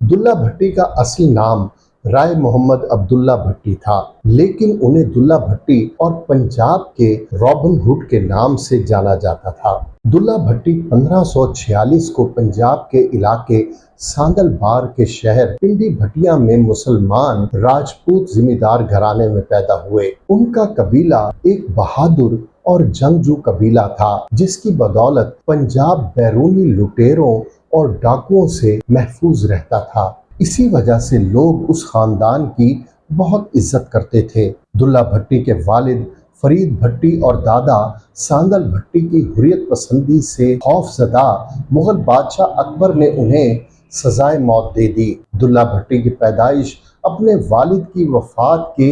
दुल्ला भट्टी का असली नाम राय मोहम्मद अब्दुल्ला भट्टी था, लेकिन उन्हें दुल्ला भट्टी और पंजाब के रॉबिन हुड के नाम से जाना जाता था। दुल्ला भट्टी 1546 को पंजाब के इलाके सांदलबार के शहर पिंडी भटिया में मुसलमान राजपूत जिमींदार घराने में पैदा हुए। उनका कबीला एक बहादुर और जंगजू कबीला था, जिसकी बदौलत पंजाब बैरूनी लुटेरों और डाकुओं से महफूज रहता था। इसी वजह से लोग उस खानदान की बहुत इज्जत करते थे। दुल्ला भट्टी के वालिद फरीद भट्टी और दादा सांदल भट्टी की हुर्रियत पसंदी से खौफजदा मुगल बादशाह अकबर ने उन्हें सजाए मौत दे दी। दुल्ला भट्टी की पैदाइश अपने वालिद की वफात के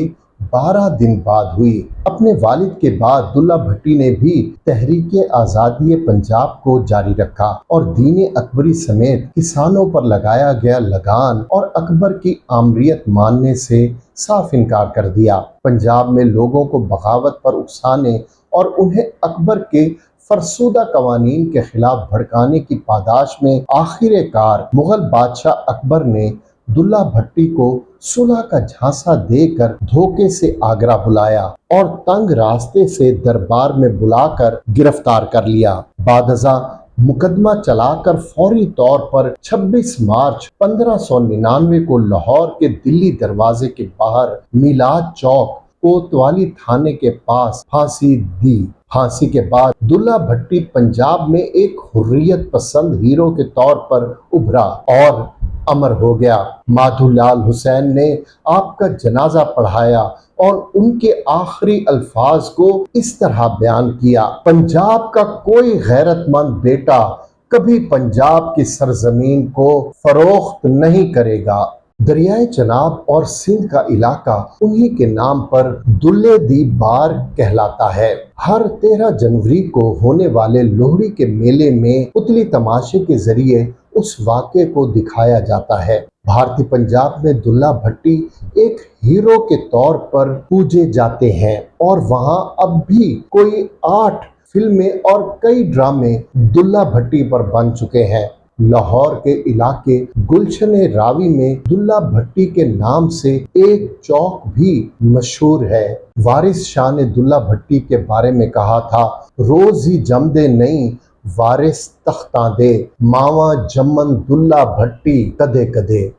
12 दिन बाद हुई। अपने वालिद के बाद दुल्ला भट्टी ने भी तहरीके आज़ादी पंजाब को जारी रखा और दीन अकबरी समेत किसानों पर लगाया गया लगान और अकबर की आमरीत मानने से साफ इनकार कर दिया। पंजाब में लोगों को बगावत पर उकसाने और उन्हें अकबर के फरसुदा कवानीन के खिलाफ भड़काने की पादाश में आखिरकार मुगल बादशाह अकबर ने दुल्ला भट्टी को सुलह का झांसा देकर धोखे से आगरा बुलाया और तंग रास्ते से दरबार में बुलाकर गिरफ्तार कर लिया। बादजा मुकदमा चलाकर फौरी तौर पर 26 मार्च 1599 को लाहौर के दिल्ली दरवाजे के बाहर मिलाद चौक कोतवाली थाने के पास फांसी दी। फांसी के बाद दुल्ला भट्टी पंजाब में एक हुर्रियत पसंद हीरो के तौर पर उभरा और अमर हो गया। माधोलाल हुसैन ने आपका जनाजा पढ़ाया और उनके आखिरी अल्फाज को इस तरह बयान किया, पंजाब का कोई गैरतमंद बेटा कभी पंजाब की सरजमीन को फरोख्त नहीं करेगा। दरियाए चनाब और सिंध का इलाका उन्हीं के नाम पर दुल्ले दी बार कहलाता है। हर 13 जनवरी को होने वाले लोहड़ी के मेले में पुतली तमाशे के जरिए उस वाक़े को दिखाया जाता है। भारतीय पंजाब में दुल्ला भट्टी एक हीरो के तौर पर पूजे जाते हैं और वहाँ अब भी कोई 8 फिल्में और कई ड्रामे दुल्ला भट्टी पर बन चुके हैं। लाहौर के इलाके गुलशन रावी में दुल्ला भट्टी के नाम से एक चौक भी मशहूर है। वारिस शाह ने दुल्ला भट्टी के बारे में कहा था, रोज ही जमदे नहीं वारिस तख्तां दे, मावा जमन दुल्ला भट्टी कदे कदे।